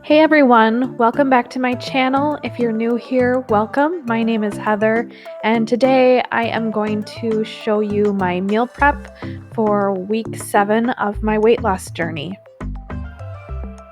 Hey everyone, welcome back to my channel. If you're new here, welcome. My name is Heather, and today I am going to show you my meal prep for week 7 of my weight loss journey.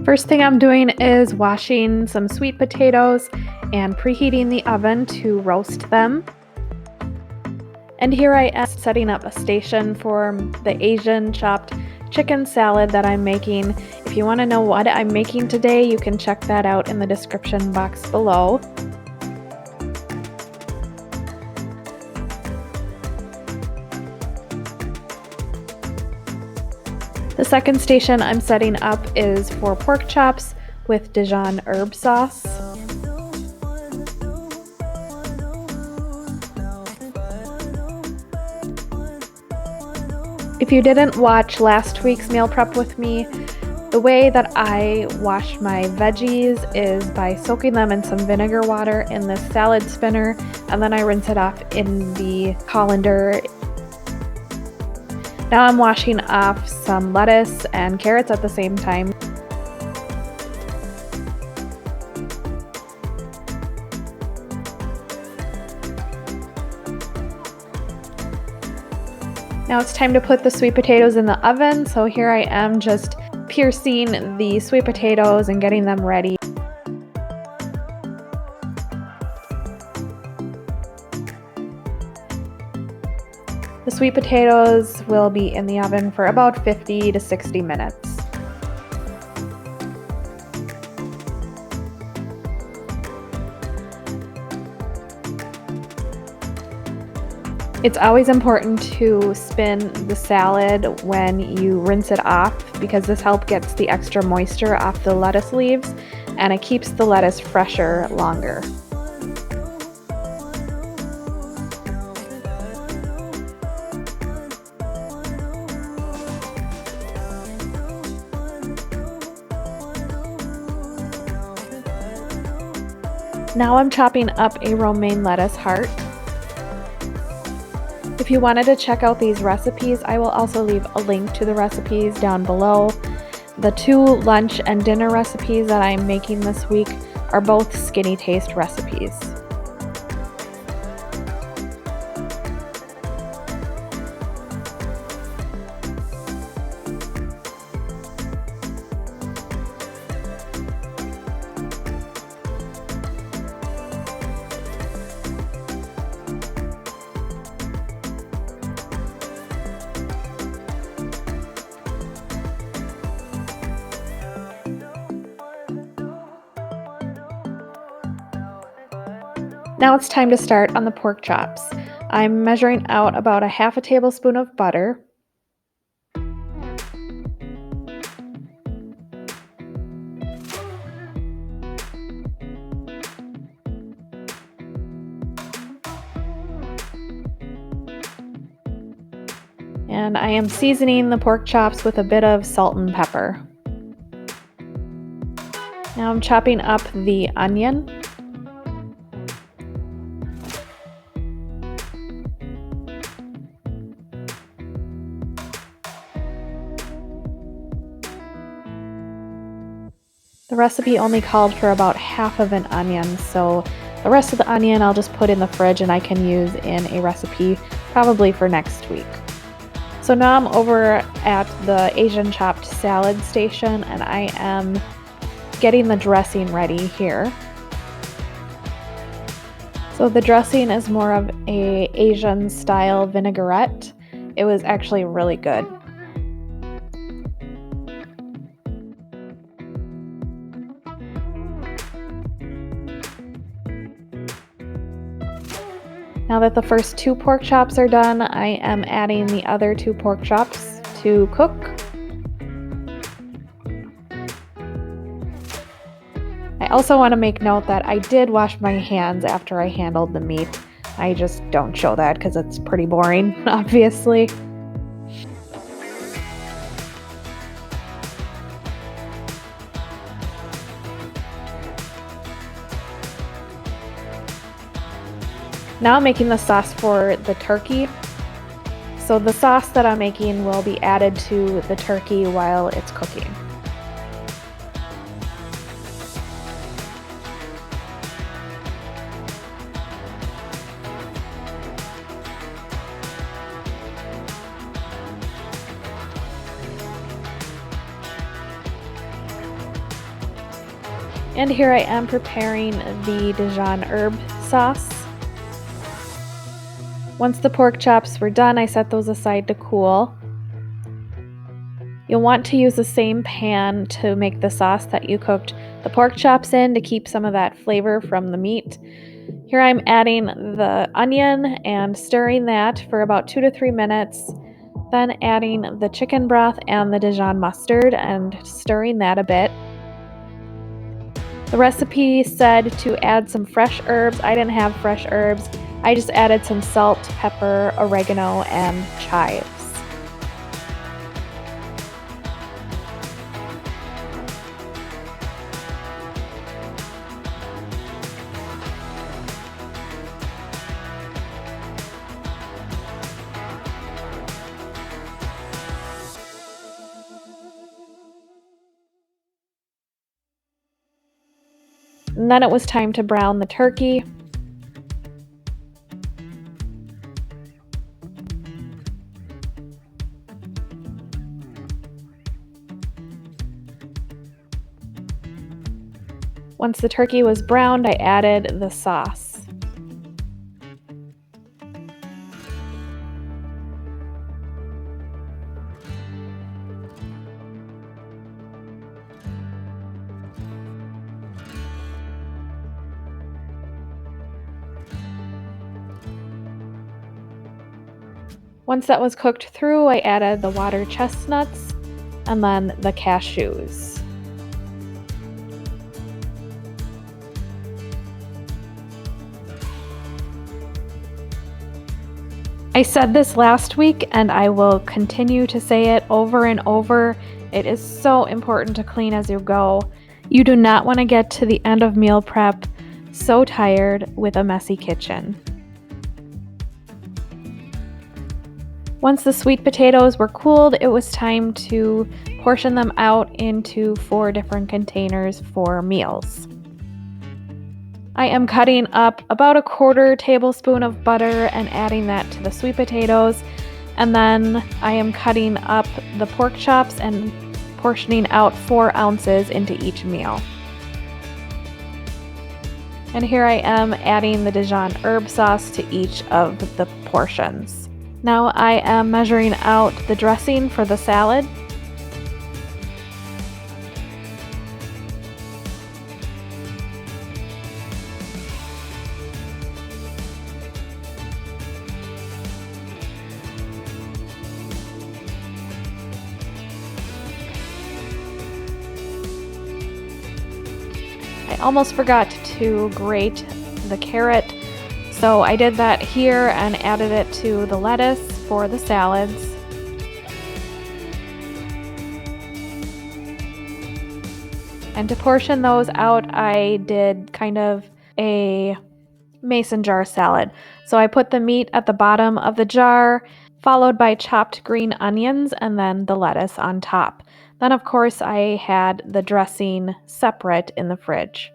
First thing I'm doing is washing some sweet potatoes and preheating the oven to roast them. And here I am setting up a station for the Asian chopped chicken salad that I'm making. If you want to know what I'm making today, you can check that out in the description box below. The second station I'm setting up is for pork chops with Dijon herb sauce. If you didn't watch last week's meal prep with me, the way that I wash my veggies is by soaking them in some vinegar water in this salad spinner, and then I rinse it off in the colander. Now I'm washing off some lettuce and carrots at the same time. Now it's time to put the sweet potatoes in the oven, so here I am just piercing the sweet potatoes and getting them ready. The sweet potatoes will be in the oven for about 50 to 60 minutes. It's always important to spin the salad when you rinse it off because this helps get the extra moisture off the lettuce leaves and it keeps the lettuce fresher longer. Now I'm chopping up a romaine lettuce heart. If you wanted to check out these recipes, I will also leave a link to the recipes down below. The 2 lunch and dinner recipes that I'm making this week are both SkinnyTaste recipes. Now it's time to start on the pork chops. I'm measuring out about a half a tablespoon of butter. And I am seasoning the pork chops with a bit of salt and pepper. Now I'm chopping up the onion. The recipe only called for about half of an onion, so the rest of the onion I'll just put in the fridge and I can use in a recipe probably for next week. So now I'm over at the Asian chopped salad station and I am getting the dressing ready here. So the dressing is more of a Asian style vinaigrette. It was actually really good. Now that the first 2 pork chops are done, I am adding the other 2 pork chops to cook. I also want to make note that I did wash my hands after I handled the meat. I just don't show that because it's pretty boring, obviously. Now I'm making the sauce for the turkey. So the sauce that I'm making will be added to the turkey while it's cooking. And here I am preparing the Dijon herb sauce. Once the pork chops were done, I set those aside to cool. You'll want to use the same pan to make the sauce that you cooked the pork chops in to keep some of that flavor from the meat. Here I'm adding the onion and stirring that for about 2 to 3 minutes. Then adding the chicken broth and the Dijon mustard and stirring that a bit. The recipe said to add some fresh herbs. I didn't have fresh herbs. I just added some salt, pepper, oregano, and chives. And then it was time to brown the turkey. Once the turkey was browned, I added the sauce. Once that was cooked through, I added the water chestnuts and then the cashews. I said this last week and I will continue to say it over and over. It is so important to clean as you go. You do not want to get to the end of meal prep so tired with a messy kitchen. Once the sweet potatoes were cooled, it was time to portion them out into 4 different containers for meals. I am cutting up about a 1/4 tablespoon of butter and adding that to the sweet potatoes. And then I am cutting up the pork chops and portioning out 4 ounces into each meal. And here I am adding the Dijon herb sauce to each of the portions. Now I am measuring out the dressing for the salad. I almost forgot to grate the carrot, so I did that here and added it to the lettuce for the salads. And to portion those out, I did kind of a mason jar salad. So I put the meat at the bottom of the jar, followed by chopped green onions and then the lettuce on top. Then, of course, I had the dressing separate in the fridge.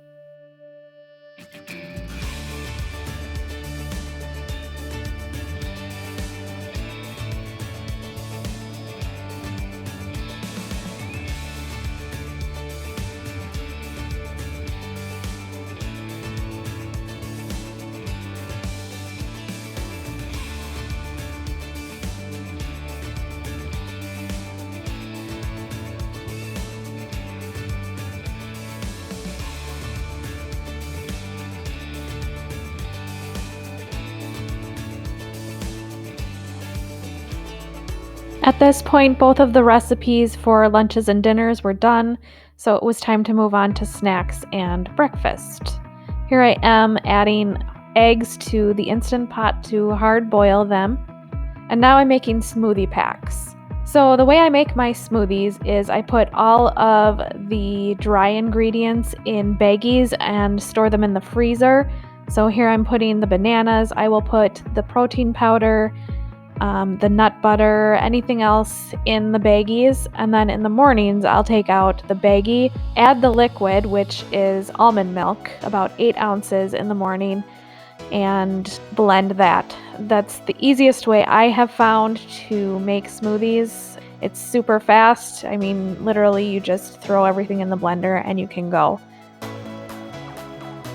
At this point, both of the recipes for lunches and dinners were done, so it was time to move on to snacks and breakfast. Here I am adding eggs to the Instant Pot to hard boil them, and now I'm making smoothie packs. So the way I make my smoothies is I put all of the dry ingredients in baggies and store them in the freezer. So here I'm putting the bananas, I will put the protein powder, the nut butter, anything else in the baggies, and then in the mornings I'll take out the baggie, add the liquid, which is almond milk, about 8 ounces in the morning, and blend that. That's the easiest way I have found to make smoothies. It's super fast. I mean, literally you just throw everything in the blender and you can go.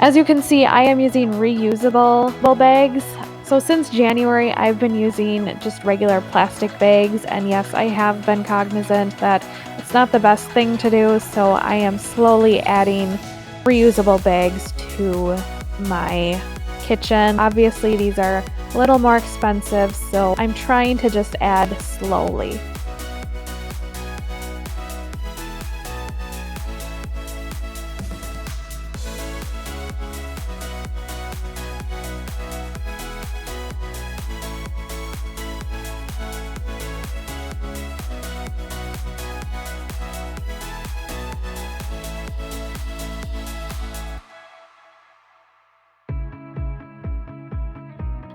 As you can see, I am using reusable bags. So since January, I've been using just regular plastic bags, and yes, I have been cognizant that it's not the best thing to do, so I am slowly adding reusable bags to my kitchen. Obviously, these are a little more expensive, so I'm trying to just add slowly.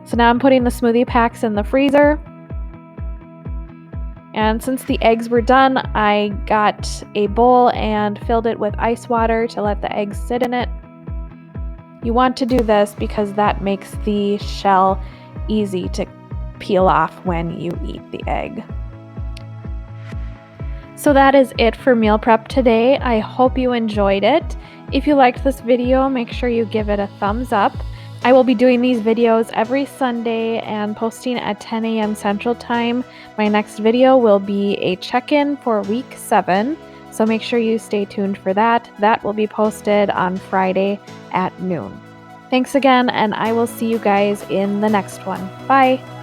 So now I'm putting the smoothie packs in the freezer. And since the eggs were done, I got a bowl and filled it with ice water to let the eggs sit in it. You want to do this because that makes the shell easy to peel off when you eat the egg. So that is it for meal prep today. I hope you enjoyed it. If you liked this video, make sure you give it a thumbs up. I will be doing these videos every Sunday and posting at 10 a.m. Central Time. My next video will be a check-in for week 7, so make sure you stay tuned for that. That will be posted on Friday at noon. Thanks again, and I will see you guys in the next one. Bye!